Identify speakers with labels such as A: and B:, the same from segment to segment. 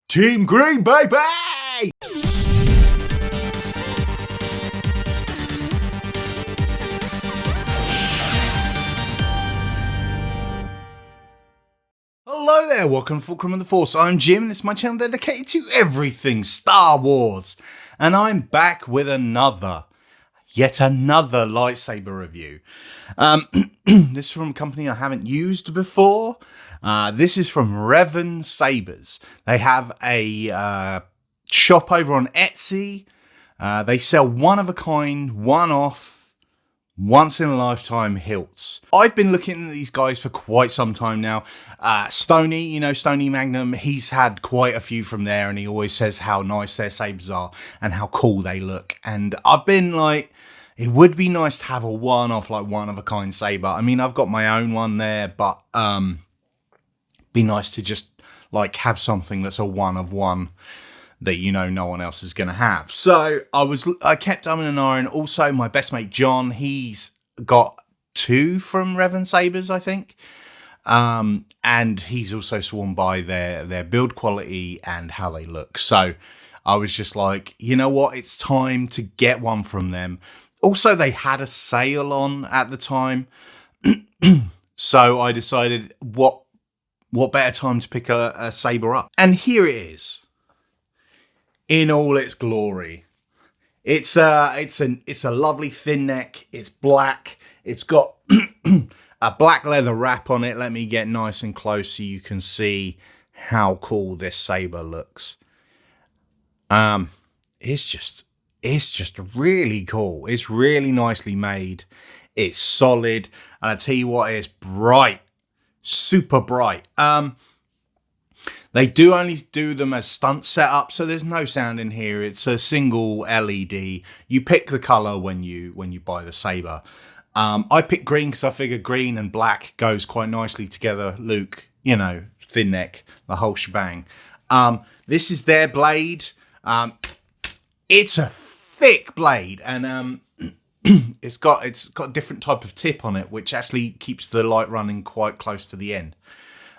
A: Team Green, baby! Hello there, welcome to Fulcrum of the Force. I'm Jim, and this is my channel dedicated to everything Star Wars. And I'm back with yet another lightsaber review. This is from a company I haven't used before. This is from Revan Sabers. They have a shop over on Etsy. They sell one-of-a-kind, one-off, once-in-a-lifetime hilts. I've been looking at these guys for quite some time now. Stoney, Stoney Magnum, he's had quite a few from there, and he always says how nice their sabers are and how cool they look. And I've been like, it would be nice to have a one-off, like one-of-a-kind saber. I mean, I've got my own one there, but be nice to just like have something that's a one-of-one that no one else is going to have. So I kept umming and ahhing. Also, my best mate John, he's got two from Revan Sabers, I think, and he's also sworn by their build quality and how they look. So I was just like, you know what, it's time to get one from them. Also, they had a sale on at the time, so I decided what better time to pick a saber up, and here it is in all its glory. It's a lovely thin neck. It's black. It's got a black leather wrap on it. Let me get nice and close so you can see how cool this saber looks. It's just really cool. It's really nicely made. It's solid, and I tell you what, it's bright, super bright. They do only do them as stunt setup, so there's no sound in here. It's a single LED. You pick the color when you buy the saber. I picked green because I figure green and black goes quite nicely together. Luke, thin neck, the whole shebang. This is their blade. It's a thick blade, and it's got a different type of tip on it, which actually keeps the light running quite close to the end.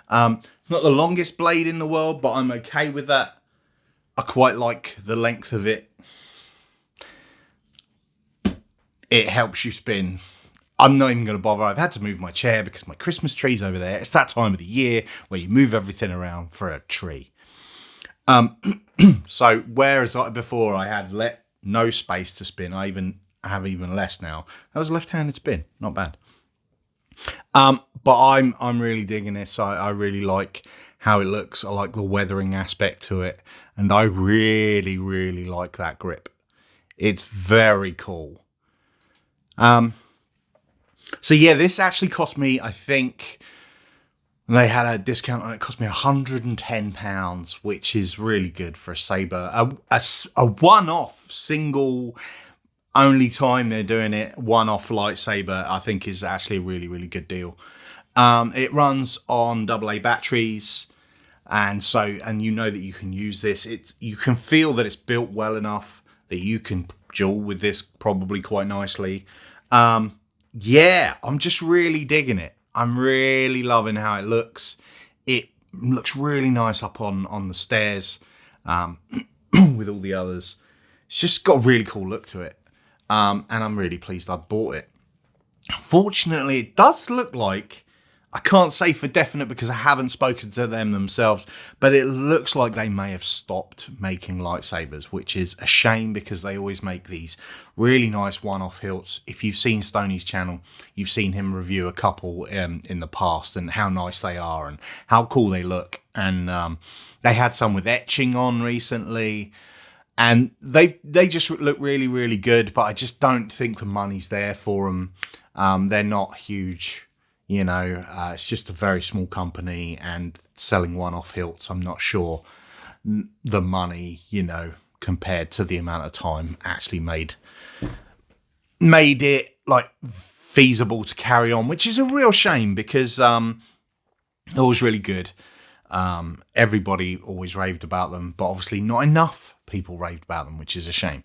A: Not the longest blade in the world, but I'm okay with that. I quite like the length of it. It helps you spin. I'm not even going to bother. I've had to move my chair because my Christmas tree's over there. It's that time of the year where you move everything around for a tree. So whereas before I had no space to spin, I have even less now. That was a left-handed spin. Not bad. But I'm really digging this. I really like how it looks. I like the weathering aspect to it, and I really, really like that grip. It's very cool. So yeah, this actually cost me, I think, they had a discount on it. It cost me £110, which is really good for a saber. A one-off single. Only time they're doing it, one-off lightsaber, I think is actually a really, really good deal. It runs on AA batteries, and you know that you can use this. You can feel that it's built well enough that you can duel with this probably quite nicely. Yeah, I'm just really digging it. I'm really loving how it looks. It looks really nice up on the stairs with all the others. It's just got a really cool look to it. And I'm really pleased I bought it. Fortunately, it does look like, I can't say for definite because I haven't spoken to them themselves, but it looks like they may have stopped making lightsabers, which is a shame because they always make these really nice one-off hilts. If you've seen Stoney's channel, you've seen him review a couple in the past and how nice they are and how cool they look. And they had some with etching on recently. And they just look really, really good, but I just don't think the money's there for them. They're not huge, it's just a very small company, and selling one-off hilts, I'm not sure the money, compared to the amount of time actually made it like feasible to carry on, which is a real shame because it was really good. Everybody always raved about them, but obviously not enough people raved about them, which is a shame.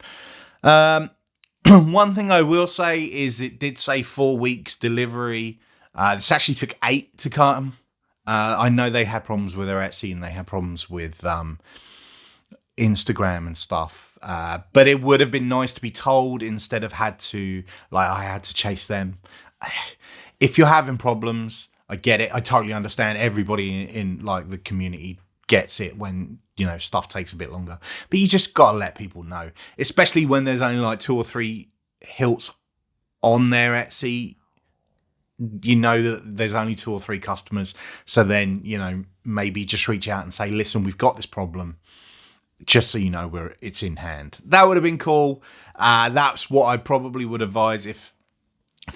A: One thing I will say is it did say 4 weeks delivery. This actually took 8 to come. I know they had problems with their Etsy and they had problems with Instagram and stuff. But it would have been nice to be told instead of I had to chase them. If you're having problems, I get it. I totally understand. Everybody in like the community gets it when, stuff takes a bit longer. But you just got to let people know, especially when there's only like 2 or 3 hilts on their Etsy. You know that there's only 2 or 3 customers. So then, maybe just reach out and say, listen, we've got this problem. Just so you know where it's in hand. That would have been cool. That's what I probably would advise if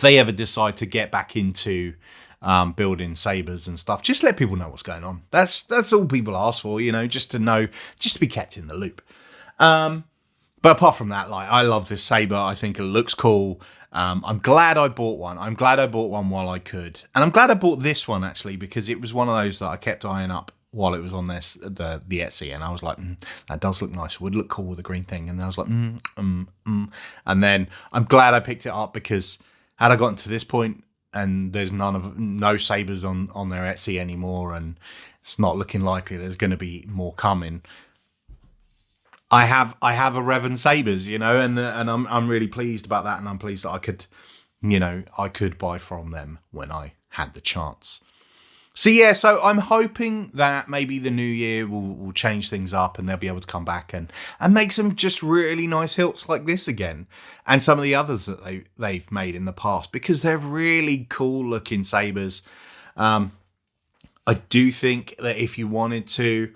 A: they ever decide to get back into building sabers and stuff. Just let people know what's going on. That's all people ask for, just to know, just to be kept in the loop. But apart from that, I love this saber. I think it looks cool. I'm glad I bought one. I'm glad I bought one while I could. And I'm glad I bought this one, actually, because it was one of those that I kept eyeing up while it was on the Etsy. And I was like, that does look nice. It would look cool with the green thing. And then I was like, And then I'm glad I picked it up, because had I gotten to this point and there's no sabers on their Etsy anymore, and it's not looking likely there's going to be more coming, I have a Revan Sabers, and I'm really pleased about that, and I'm pleased that I could buy from them when I had the chance. So I'm hoping that maybe the new year will change things up and they'll be able to come back and make some just really nice hilts like this again, and some of the others that they've made in the past, because they're really cool looking sabers. I do think that if you wanted to,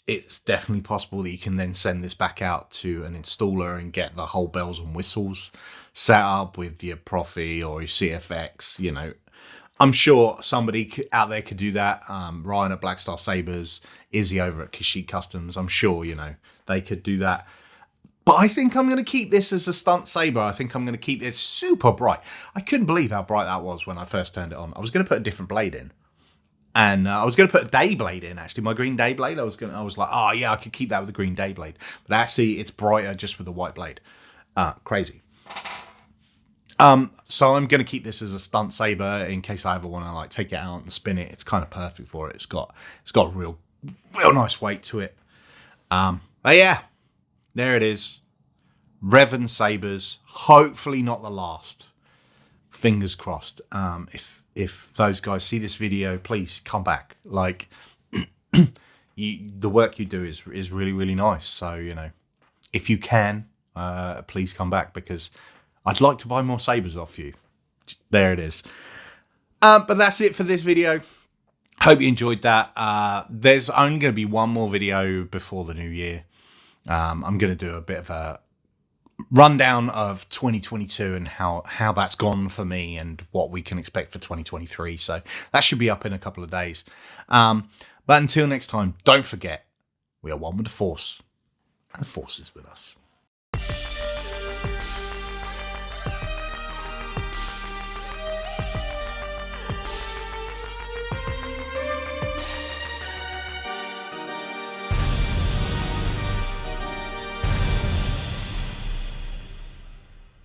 A: it's definitely possible that you can then send this back out to an installer and get the whole bells and whistles set up with your Profi or your CFX. I'm sure somebody out there could do that. Ryan at Black Star Sabers, Izzy over at Kashyyyk Customs. I'm sure, they could do that. But I think I'm going to keep this as a stunt saber. I think I'm going to keep this super bright. I couldn't believe how bright that was when I first turned it on. I was going to put a different blade in. And I was going to put a day blade in, actually. My green day blade, I was like, oh yeah, I could keep that with the green day blade. But actually, it's brighter just with the white blade. Crazy. So I'm going to keep this as a stunt saber in case I ever want to take it out and spin it. It's kind of perfect for it. It's got real nice weight to it. But yeah, there it is. Revan Sabers. Hopefully not the last. Fingers crossed. If those guys see this video, please come back. The work you do is really, really nice. So, if you can, please come back, because I'd like to buy more sabers off you. There it is. But that's it for this video. Hope you enjoyed that. There's only going to be one more video before the new year. I'm going to do a bit of a rundown of 2022 and how that's gone for me and what we can expect for 2023. So that should be up in a couple of days. But until next time, don't forget, we are one with the Force, and the Force is with us.